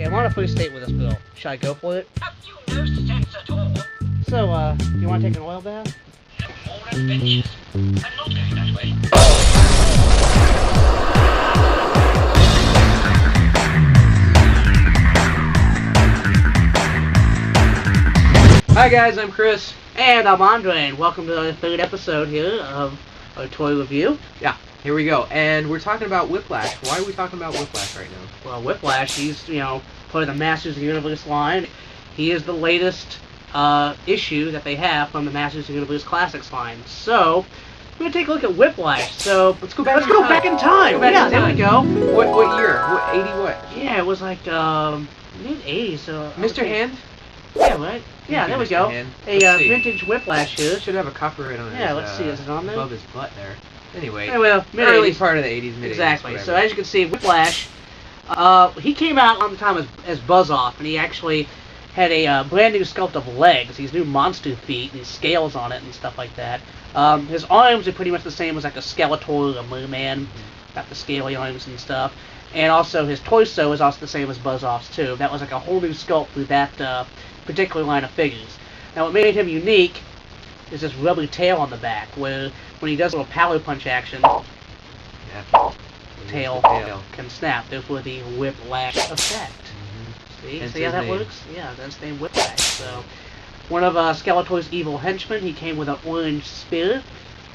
Okay, I'm on a first date with this girl. Should I go for it? Have you no sense at all? So, you want to take an oil bath? All adventures. I'm not going that way. Hi guys, I'm Chris. And I'm Andre, and welcome to the third episode here of our toy review. Yeah, here we go. And we're talking about Whiplash. Why are we talking about Whiplash right now? Well, Whiplash, he's, part of the Masters of the Universe line. He is the latest issue that they have from the Masters of the Universe Classics line. So, we're going to take a look at Whiplash. So, let's go back in time. There we go. What year? 80 what? Yeah, it was like, mid-80s, so... Mr. Hand? Yeah, right. Yeah, there we go. Hand. A vintage Whiplash here. Should have a copyright on it. Yeah, let's see. Is it on there? Above his butt there. Anyway, well, early part of the 80s, mid-80s. Exactly. Whatever. So as you can see, Whiplash, he came out on the time as Buzz-Off, and he actually had a brand new sculpt of legs, these new monster feet, and scales on it and stuff like that. His arms are pretty much the same as like a Skeletor or a Merman, got the scaly arms and stuff. And also his torso is also the same as Buzz-Off's too. That was like a whole new sculpt through that particular line of figures. Now what made him unique is this rubber tail on the back, where when he does a little power punch action, tail can snap, therefore the Whiplash effect. See how that works? Yeah, that's the name Whiplash. So, one of Skeletor's evil henchmen, he came with an orange spear.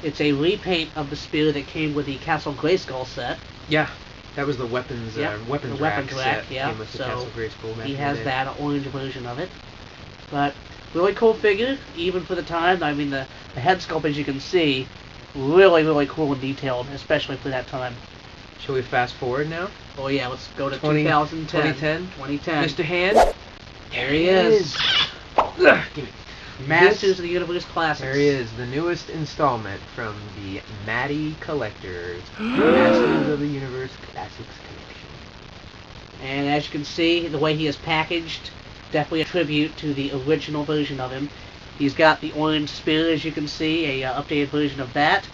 It's a repaint of the spear that came with the Castle Grayskull set. Yeah, that was the weapons weapons rack set. Yeah, came with the so Castle Grayskull. he has that, an orange version of it. But really cool figure, even for the time. I mean, the head sculpt, as you can see, really, really cool and detailed, especially for that time. Shall we fast forward now? Oh yeah, let's go to 2010. 2010. Mr. Hand? There he is. Give me. Masters of the Universe Classics. There he is, the newest installment from the Matty Collectors Masters of the Universe Classics collection. And as you can see, the way he is packaged, definitely a tribute to the original version of him. He's got the orange spear, as you can see, a updated version of that.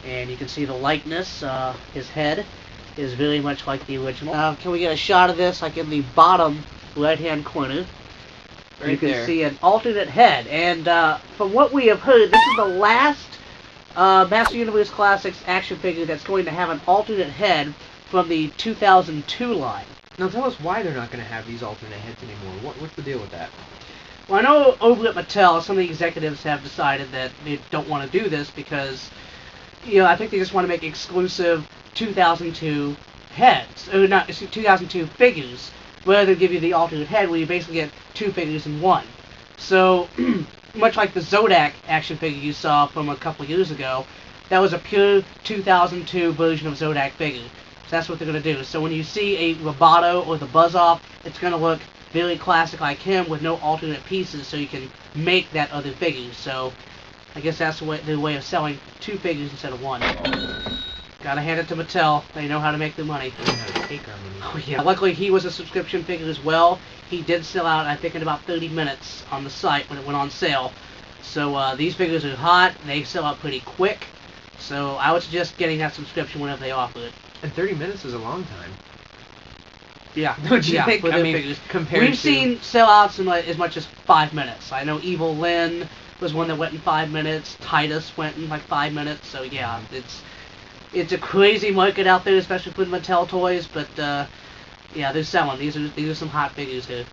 And you can see the likeness. His head is very much like the original. Can we get a shot of this, like in the bottom right-hand corner? Right you can there. see an alternate head. And from what we have heard, this is the last Master Universe Classics action figure that's going to have an alternate head from the 2002 line. Now tell us why they're not going to have these alternate heads anymore. What's the deal with that? Well, I know over at Mattel, some of the executives have decided that they don't want to do this because, I think they just want to make exclusive 2002 heads, or not 2002 figures, rather than give you the alternate head, where you basically get two figures in one. So, much like the Zodak action figure you saw from a couple of years ago, that was a pure 2002 version of Zodak figure. So that's what they're going to do. So when you see a Roboto or the Buzz-Off, it's going to look very classic like him with no alternate pieces, so you can make that other figure. So I guess that's the way of selling two figures instead of one. Gotta hand it to Mattel. They know how to make their money. They know how to take our money. Oh yeah. Luckily, he was a subscription figure as well. He did sell out, I think, in about 30 minutes on the site when it went on sale. So these figures are hot. They sell out pretty quick. So I would suggest getting that subscription whenever they offer it. And 30 minutes is a long time. Yeah. Don't you think? For their figures. We've seen sellouts in as much as 5 minutes. I know evil-lyn was one that went in 5 minutes. Titus went in like 5 minutes. So yeah, it's a crazy market out there, especially for the Mattel toys. But yeah, they're selling. These are some hot figures here.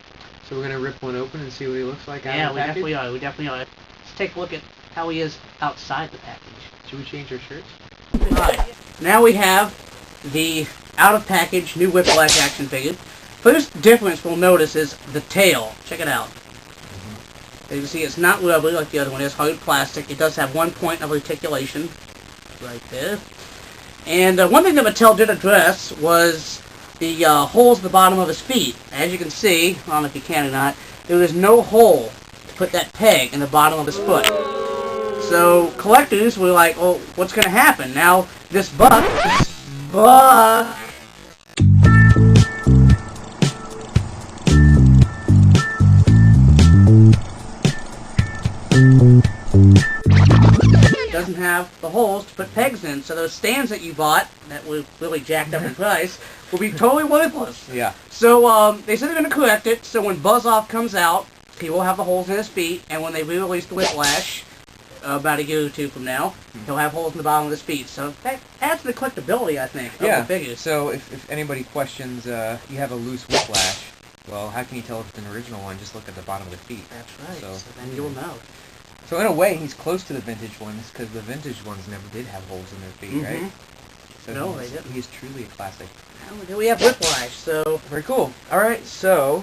So we're gonna rip one open and see what he looks like. Yeah, out of the package? We definitely are. Let's take a look at how he is outside the package. Should we change our shirts? Alright, now we have the out-of-package new Whiplash action figure. First difference we'll notice is the tail. Check it out. As you can see, it's not rubber like the other one is, hard plastic. It does have one point of articulation right there. And one thing that Mattel did address was the holes at the bottom of his feet. As you can see, I don't know if you can or not, there is no hole to put that peg in the bottom of his foot. So collectors were like, oh, what's going to happen? Now, this buck doesn't have have the holes to put pegs in. So those stands that you bought, that were really jacked up in price, will be totally worthless. Yeah. So they said they're going to correct it, so when Buzz-Off comes out, he will have the holes in his feet, and when they re-release the Whiplash, about a year or two from now, he'll have holes in the bottom of his feet. So that adds to the collectability, I think, of the figures. So if anybody questions, you have a loose Whiplash, well, how can you tell if it's an original one? Just look at the bottom of the feet. That's right, so then you'll know. So in a way, he's close to the vintage ones, because the vintage ones never did have holes in their feet, right? So no, they didn't. He's truly a classic. Well, we have Whiplash, so... Very cool. Alright, so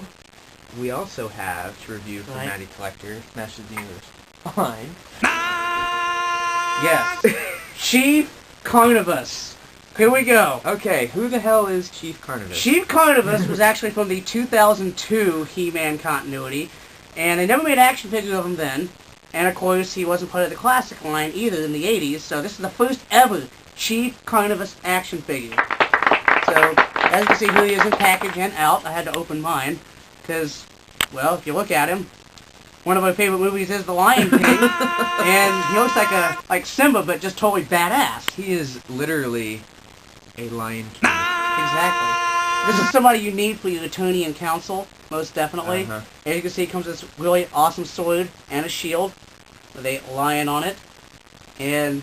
we also have to review from Matty Collector, Masters of the Universe. Fine. Yes. Chief Carnivous. Here we go. Okay, who the hell is Chief Carnivous? Chief Carnivous was actually from the 2002 He-Man continuity, and they never made action figures of him then. And of course, he wasn't part of the classic line either in the 80s, so this is the first ever Chief Carnivous action figure. So, as you can see, here he is in package and out. I had to open mine, because, well, if you look at him, one of my favorite movies is The Lion King, and he looks like Simba, but just totally badass. He is literally a Lion King. Exactly. This is somebody you need for your attorney and counsel, most definitely. As you can see, it comes with this really awesome sword and a shield with a lion on it, and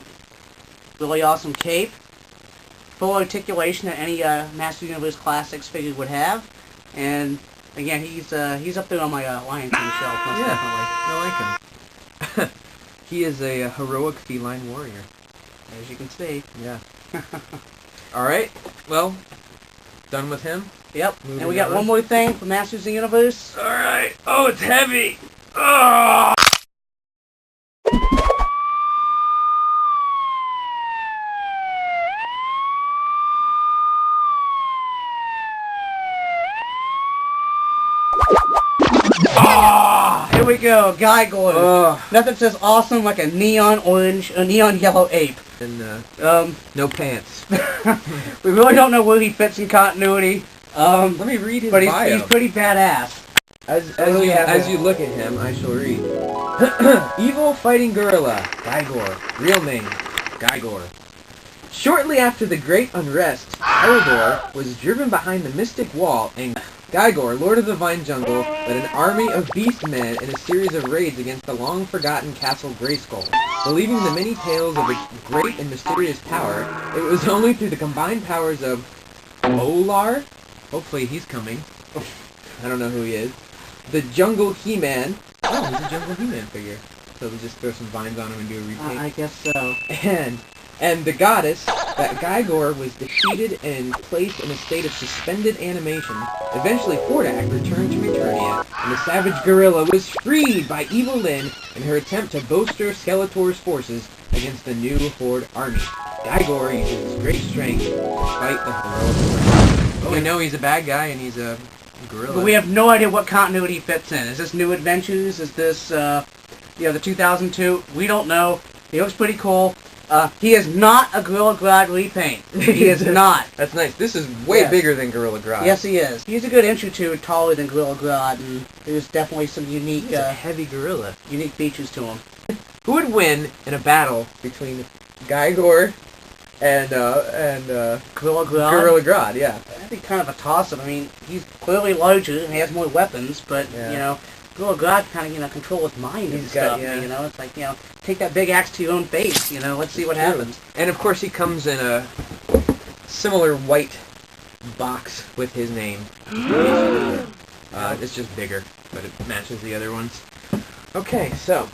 really awesome cape. Full articulation that any Master Universe Classics figure would have, and again, he's up there on my Lion King shelf, most definitely. I like him. He is a heroic feline warrior, as you can see. Yeah. Alright, well, done with him? Yep, and we got one more thing for Masters of the Universe. Alright, oh, it's heavy! Oh! Here we go, Geigor. Nothing says awesome like a neon orange, a neon yellow ape. And, no pants. We really don't know where he fits in continuity. Let me read his bio. He's pretty badass. As you look at him, I shall read. Evil fighting gorilla, Geigor. Real name, Geigor. Shortly after the Great Unrest, Geigor was driven behind the Mystic Wall, and Geigor, Lord of the Vine Jungle, led an army of beastmen in a series of raids against the long-forgotten castle Grayskull. Believing the many tales of a great and mysterious power, it was only through the combined powers of Olar, hopefully he's coming, I don't know who he is, the Jungle He-Man, oh, he's a Jungle He-Man figure, so we'll just throw some vines on him and do a repaint. I guess so. And the goddess, that Geigor was defeated and placed in a state of suspended animation. Eventually, Hordak returned to Eternia, and the savage gorilla was freed by evil-lyn in her attempt to bolster Skeletor's forces against the new Horde army. Geigor uses his great strength to fight the heroic gorilla. We know he's a bad guy and he's a gorilla. But we have no idea what continuity he fits in. Is this New Adventures? Is this, the 2002? We don't know. He looks pretty cool. He is not a Gorilla Grodd repaint. He is not. That's nice. This is way bigger than Gorilla Grodd. Yes, he is. He's a good inch or two taller than Gorilla Grodd, and there's definitely some unique, he's a heavy gorilla. Unique features to him. Who would win in a battle between Geigor and Gorilla Grodd? Gorilla Grodd, yeah. That'd be kind of a toss-up. I mean, he's clearly larger and he has more weapons, but, Gorilla Grodd kind of, control his mind and stuff, It's like, take that big axe to your own face, let's see what happens. And, of course, he comes in a similar white box with his name. It's just bigger, but it matches the other ones. Okay, so,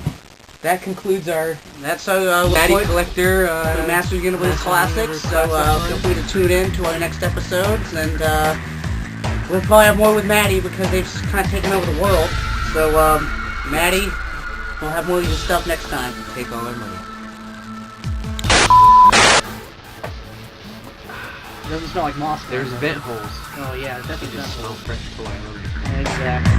that concludes our Matty Collector Master Universe Classics, so feel free to tune in to our next episodes, and we'll probably have more with Matty because they've kind of taken over the world. So, Matty, we'll have more of your stuff next time. Take all our money. It doesn't smell like moss. There's vent holes. Oh yeah, it definitely does. It smells fresh toy. Exactly.